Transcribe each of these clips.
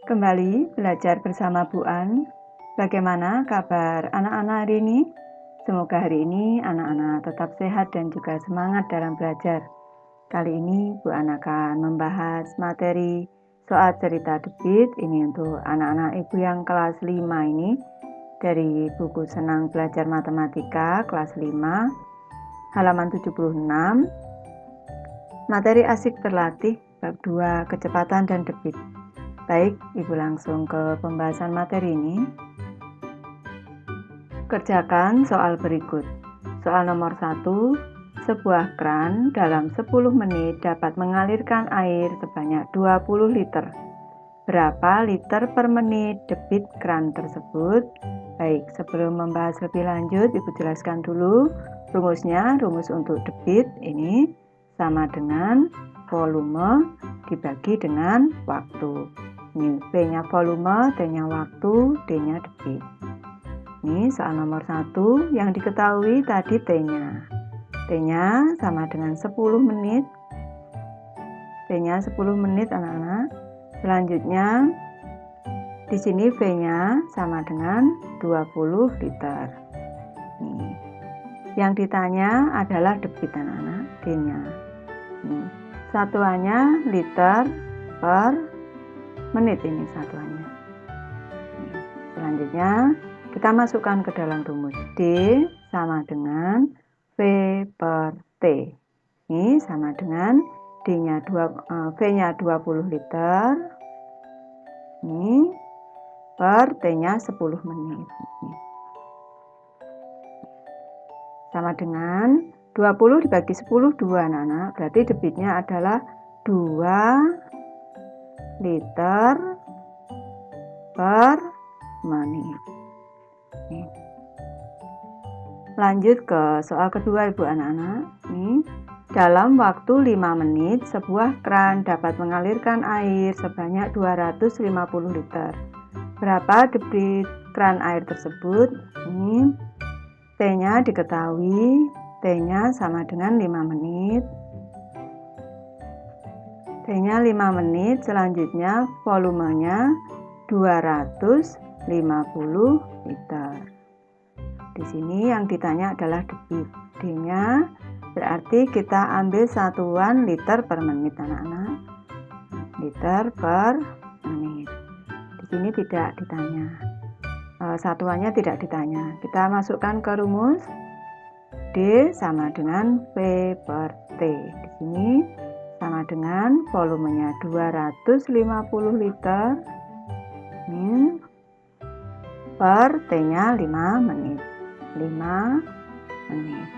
Kembali belajar bersama Bu An. Bagaimana kabar anak-anak hari ini? Semoga hari ini anak-anak tetap sehat dan juga semangat dalam belajar. Kali ini Bu An akan membahas materi soal cerita debit ini untuk anak-anak ibu yang kelas 5 ini dari buku Senang Belajar Matematika kelas 5 halaman 76. Materi asik berlatih bab 2 kecepatan dan debit. Baik, Ibu langsung ke pembahasan materi ini. Kerjakan soal berikut. Soal nomor 1, sebuah kran dalam 10 menit dapat mengalirkan air sebanyak 20 liter. Berapa liter per menit debit kran tersebut? Baik, sebelum membahas lebih lanjut, Ibu jelaskan dulu rumusnya. Rumus untuk debit ini sama dengan volume dibagi dengan waktu. Ini V-nya volume, T-nya waktu, D-nya debit. Ini soal nomor 1 yang diketahui tadi T-nya. T-nya sama dengan 10 menit. T-nya 10 menit anak-anak. Selanjutnya di sini V-nya sama dengan 20 liter. Nih. Yang ditanya adalah debit anak-anak, D-nya. Satuannya liter per menit ini satuannya. Selanjutnya kita masukkan ke dalam rumus. D sama dengan V per T. Ini sama dengan V-nya 20 liter. Ini per T-nya 10 menit. Sama dengan 20 dibagi 10, 2 anak-anak. Berarti debitnya adalah 2 liter per menit. Lanjut ke soal kedua Ibu anak-anak. Dalam waktu 5 menit sebuah kran dapat mengalirkan air sebanyak 250 liter. Berapa debit kran air tersebut? Ini T-nya diketahui, T-nya sama dengan 5 menit. T-nya 5 menit, selanjutnya volumenya 250 liter. Di sini yang ditanya adalah debit. D-nya berarti kita ambil satuan liter per menit anak-anak. Liter per menit. Di sini tidak ditanya. Satuannya tidak ditanya. Kita masukkan ke rumus. D sama dengan V per T. Di sini sama dengan volumenya 250 liter per T-nya 5 menit. 5 menit.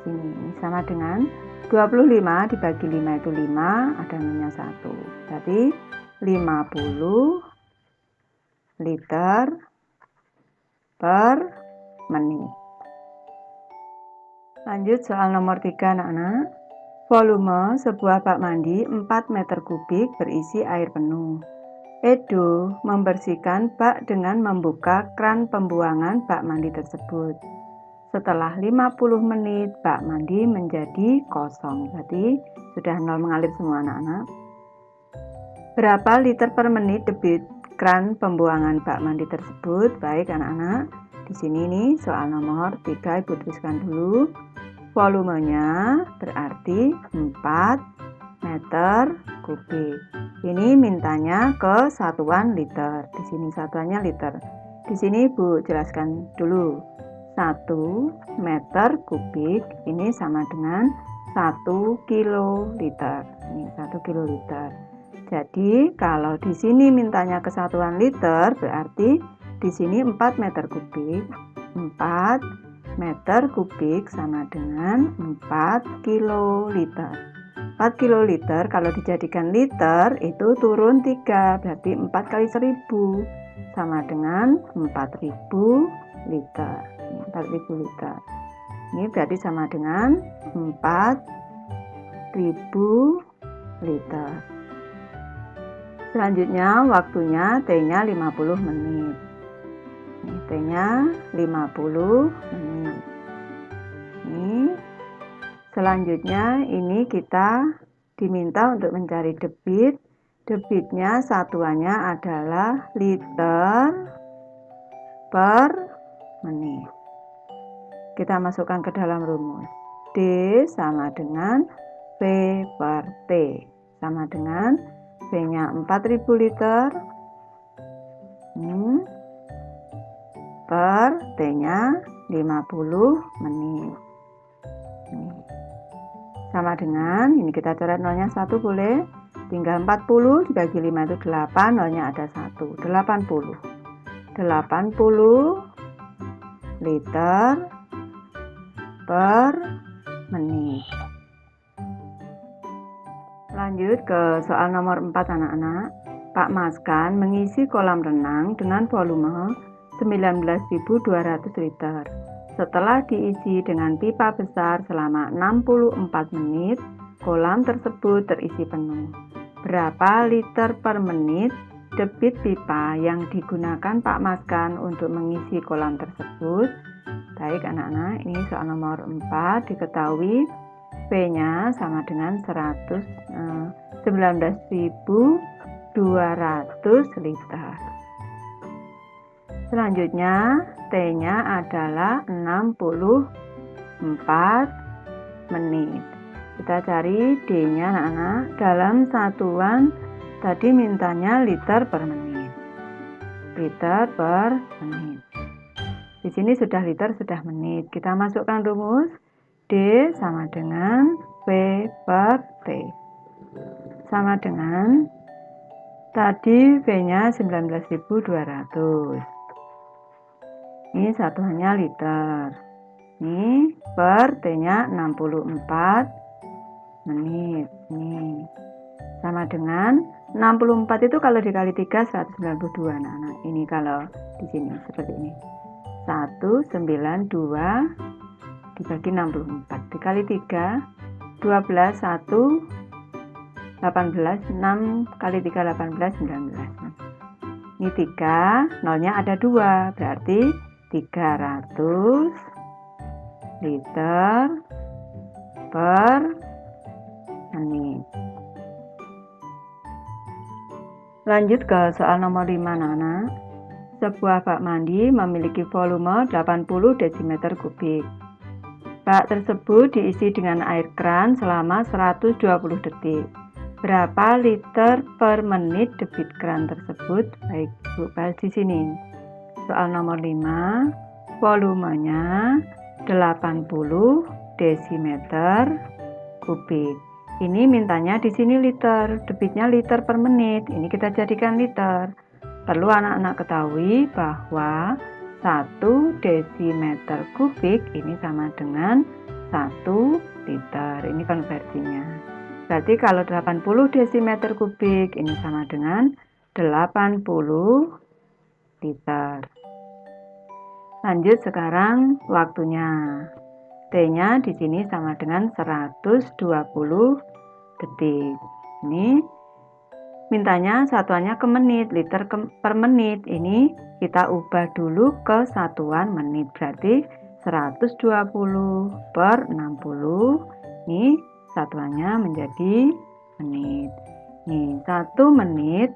Ini sama dengan 25 dibagi 5 itu 5, ada nolnya 1. Berarti 50 liter per menit. Lanjut soal nomor 3 anak-anak. Volume sebuah bak mandi 4 meter kubik berisi air penuh. Edo membersihkan bak dengan membuka kran pembuangan bak mandi tersebut. Setelah 50 menit bak mandi menjadi kosong. Berarti sudah nol mengalir semua anak-anak. Berapa liter per menit debit kran pembuangan bak mandi tersebut? Baik anak-anak. Di sini nih soal nomor 3 Ibu tuliskan dulu. Volumenya berarti 4 meter kubik. Ini mintanya ke satuan liter. Di sini satuannya liter. Di sini Ibu jelaskan dulu. 1 meter kubik ini sama dengan 1 kiloliter. Ini 1 kiloliter. Jadi kalau di sini mintanya ke satuan liter berarti di sini 4 meter kubik. 4 meter kubik sama dengan 4 kiloliter. 4 kiloliter kalau dijadikan liter itu turun 3, berarti 4 kali 1000 sama dengan 4000 liter. 4000 liter. Ini berarti sama dengan 4000 liter. Selanjutnya waktunya T-nya 50 menit. T-nya 50 menit. Selanjutnya ini kita diminta untuk mencari debit Debitnya satuannya adalah liter per menit. Kita masukkan ke dalam rumus. D sama dengan V per T. Sama dengan V-nya 4000 liter per T-nya 50 menit. Sama dengan, ini kita coret nolnya 1 boleh. Tinggal 40 dibagi 5 itu 8, nolnya ada 1. 80 liter per menit. Lanjut ke soal nomor 4 anak-anak. Pak Maskan mengisi kolam renang dengan volume 19.200 liter. Setelah diisi dengan pipa besar selama 64 menit, kolam tersebut terisi penuh. Berapa liter per menit debit pipa yang digunakan Pak Maskan untuk mengisi kolam tersebut? Baik anak-anak, ini soal nomor 4. Diketahui V-nya sama dengan 19.200 liter. Selanjutnya T-nya adalah 64 menit. Kita cari D-nya anak-anak. Dalam satuan tadi mintanya liter per menit. Liter per menit. Di sini sudah liter, sudah menit. Kita masukkan rumus. D sama dengan V per T. Sama dengan tadi V-nya 19.200. Ini satuannya liter. Ini per T-nya 64 menit. Ini sama dengan 64 itu kalau dikali 3 192 anak-anak. Ini kalau di sini seperti ini. 192 dibagi 64 dikali 3 12 1 18 6 kali 3 18 19. Ini 3, nolnya ada 2, berarti 300 liter per menit. Lanjut ke soal nomor 5 anak. Sebuah bak mandi memiliki volume 80 desimeter kubik. Bak tersebut diisi dengan air kran selama 120 detik. Berapa liter per menit debit kran tersebut? Baik, Bu, bahas di sini. Soal nomor 5, volumenya 80 desimeter kubik. Ini mintanya di sini liter, debitnya liter per menit. Ini kita jadikan liter. Perlu anak-anak ketahui bahwa 1 desimeter kubik ini sama dengan 1 liter. Ini konversinya. Berarti kalau 80 desimeter kubik ini sama dengan 80 liter. Lanjut sekarang waktunya. T-nya di sini sama dengan 120 detik. Ini mintanya satuannya ke menit, liter per menit. Ini kita ubah dulu ke satuan menit. Berarti 120 per 60. Ini satuannya menjadi menit. Nih, 1 menit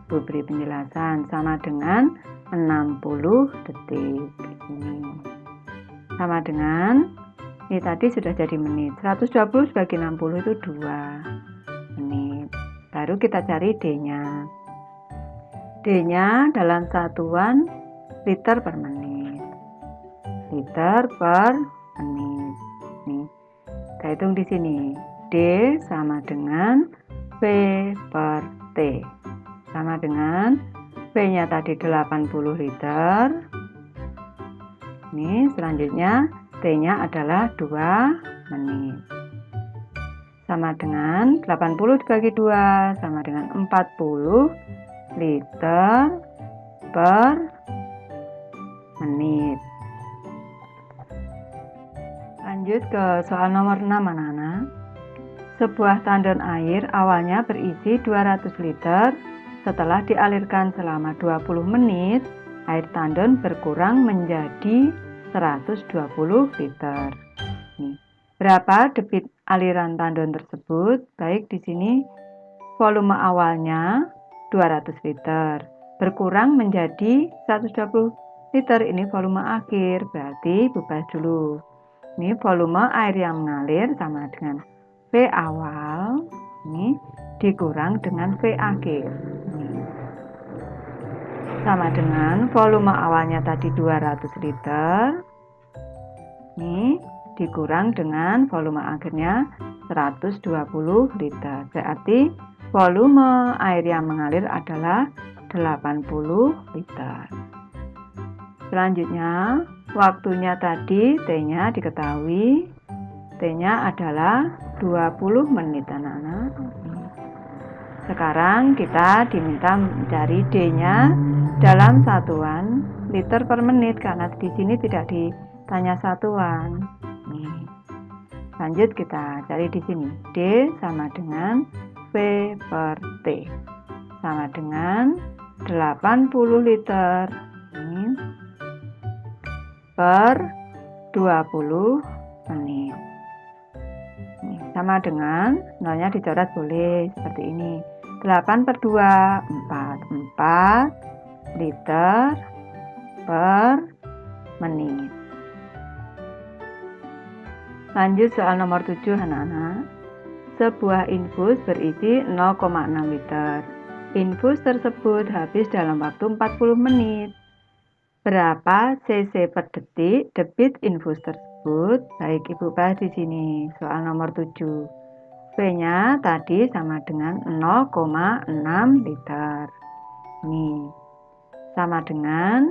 Bu beri penjelasan sama dengan 60 detik. Ini sama dengan ini tadi sudah jadi menit. 120 bagi 60 itu 2 menit. Baru kita cari D-nya. D-nya dalam satuan liter per menit. Liter per menit. Nih, kita hitung di sini. D sama dengan V per T. Sama dengan V-nya tadi 80 liter. Ini selanjutnya T-nya adalah 2 menit. Sama dengan 80 dibagi 2 sama dengan 40 liter per menit. Lanjut ke soal nomor 6 anak-anak. Sebuah tandon air awalnya berisi 200 liter. Setelah dialirkan selama 20 menit, air tandon berkurang menjadi 120 liter. Nih, berapa debit aliran tandon tersebut? Baik, di sini volume awalnya 200 liter, berkurang menjadi 120 liter. Ini volume akhir, berarti Ibu bahas dulu. Ini volume air yang mengalir sama dengan V awal, ini dikurang dengan V akhir. Ini sama dengan volume awalnya tadi 200 liter, ini dikurang dengan volume akhirnya 120 liter. Berarti volume air yang mengalir adalah 80 liter. Selanjutnya, waktunya tadi T-nya diketahui. T-nya adalah 20 menit anak-anak. Sekarang kita diminta mencari D-nya dalam satuan liter per menit karena di sini tidak ditanya satuan. Nih. Lanjut kita cari di sini. D sama dengan V per T sama dengan 80 liter ini per 20 menit. Ini sama dengan nolnya dicoret boleh seperti ini. 8 per 2 4 liter per menit. Lanjut soal nomor 7 anak-anak. Sebuah infus berisi 0,6 liter. Infus tersebut habis dalam waktu 40 menit. Berapa cc per detik debit infus tersebut? Baik, Ibu bahas di sini. Soal nomor 7. V-nya tadi sama dengan 0,6 liter. Ini sama dengan,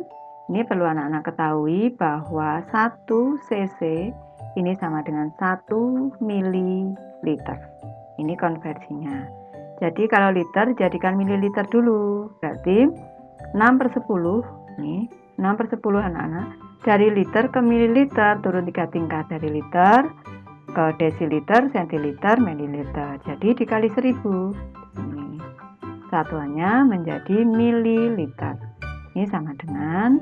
ini perlu anak-anak ketahui bahwa 1 cc ini sama dengan 1 mililiter. Ini konversinya. Jadi kalau liter jadikan mililiter dulu. Berarti 6 per 10. Nih, 6 per 10 anak-anak. Dari liter ke mililiter turun 3 tingkat. Dari liter ke desiliter, sentiliter, mililiter. Jadi dikali 1000. Ini satuannya menjadi mililiter. Ini sama dengan,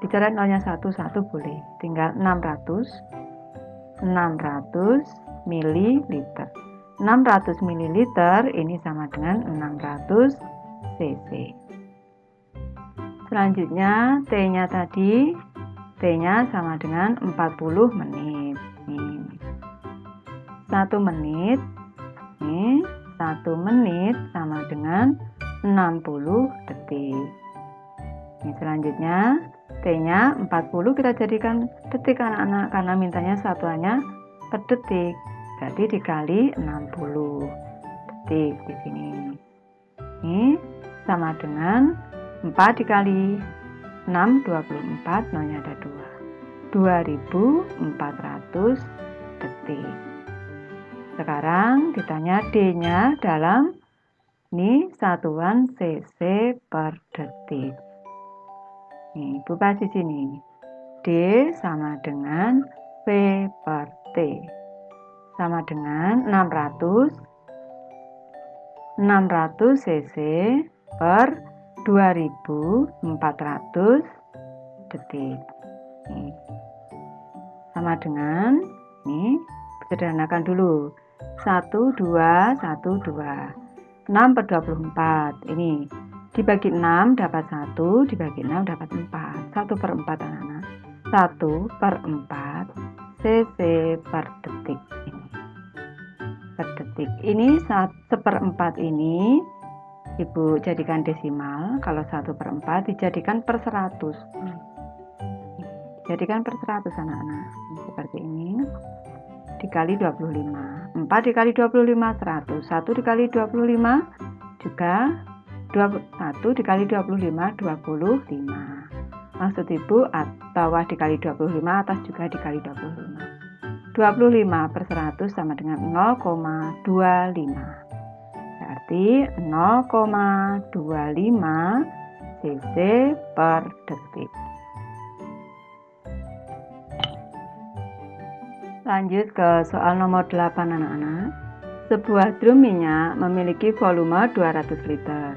dicoret nolnya 1 boleh. Tinggal 600 mililiter. 600 mililiter ini sama dengan 600 cc. Selanjutnya T-nya tadi, T-nya sama dengan 40 menit. Nih. 1 menit. Nih, 1 menit sama dengan 60 detik. Ini selanjutnya T-nya 40 kita jadikan detik anak-anak karena mintanya satuannya per detik. Berarti dikali 60 detik di sini. Ini sama dengan 4 dikali 6 24, nolnya ada 2. 2400 detik. Sekarang ditanya D-nya dalam ini satuan cc per detik. Nih, Ibu bahas di sini. D sama dengan V per T sama dengan 600 cc per 2400 detik. Nih. Sama dengan ini sederhanakan dulu. 1 2 1 2. 6 per 24. Ini dibagi 6 dapat 1, dibagi 6 dapat 4. 1 per 4 anak-anak. 1 per 4 cc per detik. Ini per detik. Ini 1/4 ini Ibu jadikan desimal. Kalau 1/4 dijadikan per 100. Jadikan per 100 anak-anak. Seperti ini. Dikali 25. 4 dikali 25 100. 1 dikali 25 juga 1 dikali 25 25. Maksud Ibu bawah dikali 25, atas juga dikali 25. 25 per 100 sama dengan 0,25. Berarti 0,25 cc per detik. Lanjut ke soal nomor 8 anak-anak. Sebuah drum minyak memiliki volume 200 liter.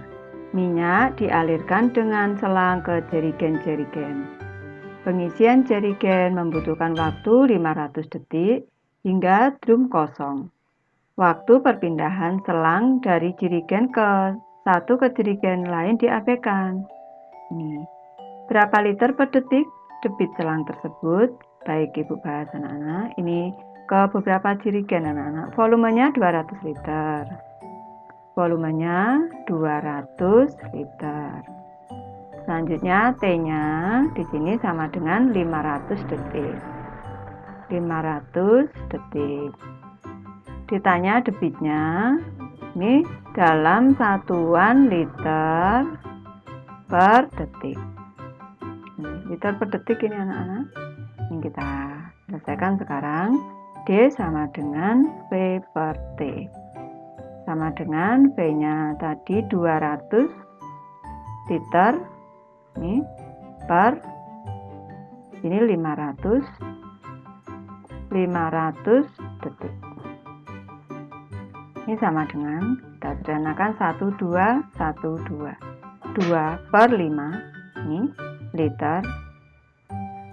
Minyak dialirkan dengan selang ke jerigen-jerigen. Pengisian jerigen membutuhkan waktu 500 detik hingga drum kosong. Waktu perpindahan selang dari jerigen ke satu ke jerigen lain diabaikan. Ini berapa liter per detik debit selang tersebut? Baik, Ibu bahas anak-anak. Ini ke beberapa jerigen anak-anak. Volumenya 200 liter. Volumenya 200 liter. Selanjutnya T-nya di sini sama dengan 500 detik. 500 detik. Ditanya debitnya, ini dalam satuan liter per detik. Liter per detik ini anak-anak. Ini kita selesaikan sekarang. D sama dengan V per T. Sama dengan V-nya tadi 200 liter. Ini per ini 500 detik. Ini sama dengan, kita sederhanakan 12 2 per 5 ini liter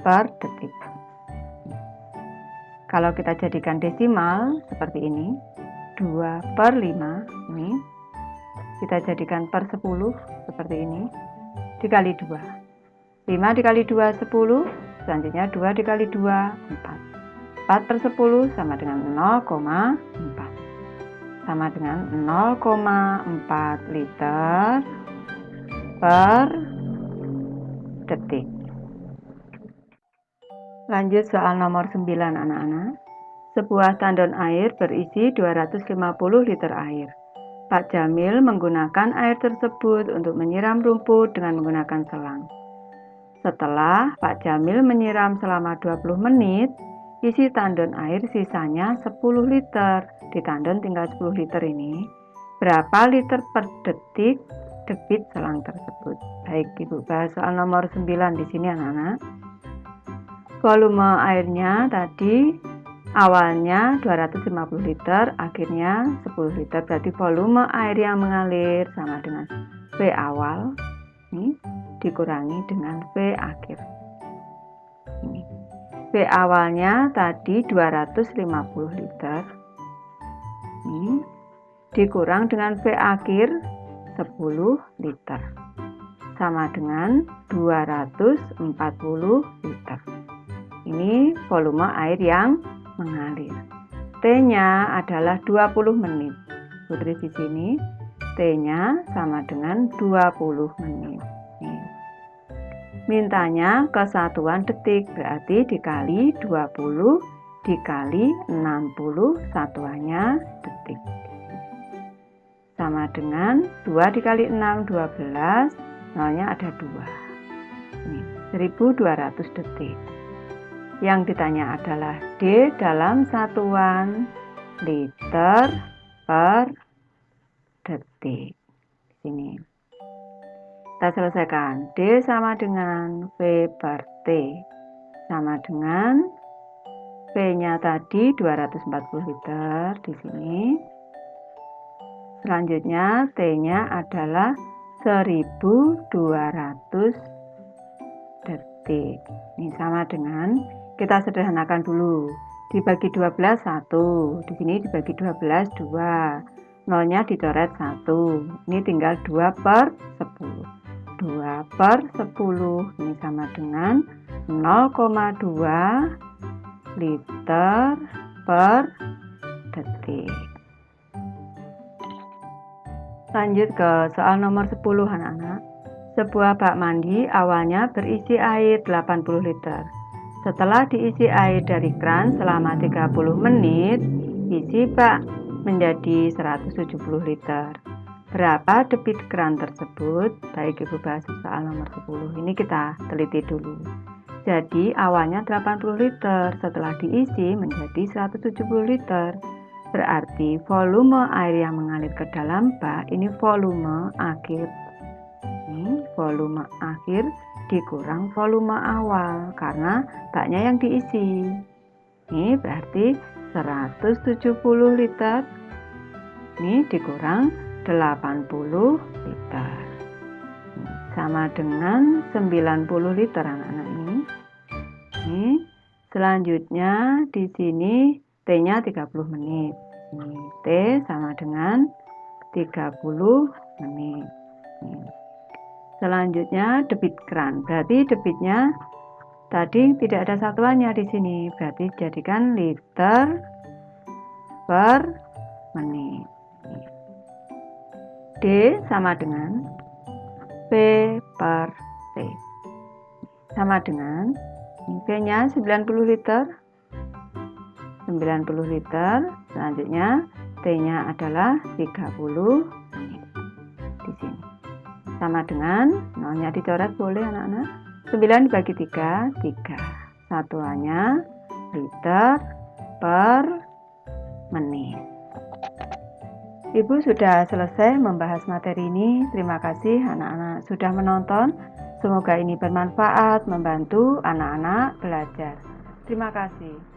per detik. Kalau kita jadikan desimal seperti ini, 2 per 5 ini kita jadikan per 10 seperti ini, dikali 2. 5 dikali 2 10, selanjutnya 2 dikali 2 4. 4 per 10 sama dengan 0,4. Sama dengan 0,4 liter per detik. Lanjut soal nomor 9 anak-anak. Sebuah tandon air berisi 250 liter air. Pak Jamil menggunakan air tersebut untuk menyiram rumput dengan menggunakan selang. Setelah Pak Jamil menyiram selama 20 menit, isi tandon air sisanya 10 liter. Di tandon tinggal 10 liter ini. Berapa liter per detik debit selang tersebut? Baik, Ibu bahas soal nomor 9 di sini anak-anak. Volume airnya tadi awalnya 250 liter, akhirnya 10 liter. Berarti volume air yang mengalir sama dengan V awal ini dikurangi dengan V akhir. Ini. V awalnya tadi 250 liter. Ini dikurang dengan V akhir 10 liter. Sama dengan 240 liter. Ini volume air yang mengalir. T-nya adalah 20 menit. Tulis di sini T-nya sama dengan 20 menit. Nih. Mintanya kesatuan detik, berarti dikali 20 dikali 60 satuannya detik. Sama dengan 2 dikali 6 12, nolnya ada 2. Ini 1200 detik. Yang ditanya adalah D dalam satuan liter per detik. Sini. Kita selesaikan. D sama dengan V per T. Sama dengan V-nya tadi 240 liter di sini. Selanjutnya T-nya adalah 1200 detik. Ini sama dengan, kita sederhanakan dulu. Dibagi 12 1. Di sini dibagi 12 2. Nolnya dicoret 1. Ini tinggal 2 per 10. 2 per 10 ini sama dengan 0,2 liter per detik. Lanjut ke soal nomor 10 anak-anak. Sebuah bak mandi awalnya berisi air 80 liter. Setelah diisi air dari kran selama 30 menit, isi bak menjadi 170 liter. Berapa debit kran tersebut? Baik, Ibu bahas soal nomor 10. Ini kita teliti dulu. Jadi awalnya 80 liter, setelah diisi menjadi 170 liter. Berarti volume air yang mengalir ke dalam bak ini volume akhir. Ini volume akhir dikurang volume awal karena baknya yang diisi. Ini berarti 170 liter. Ini dikurang 80 liter. Sama dengan 90 liter anak-anak ini. Selanjutnya di sini T-nya 30 menit. Ini T sama dengan 30 menit. Selanjutnya debit kran. Berarti debitnya tadi tidak ada satuannya di sini. Berarti jadikan liter per menit. D sama dengan P per T. Sama dengan P-nya 90 liter. 90 liter. Selanjutnya T-nya adalah 30 menit. Di sini. Sama dengan nolnya dicoret boleh anak-anak. 9 dibagi 3, 3. Satuannya liter per menit. Ibu sudah selesai membahas materi ini. Terima kasih anak-anak sudah menonton. Semoga ini bermanfaat membantu anak-anak belajar. Terima kasih.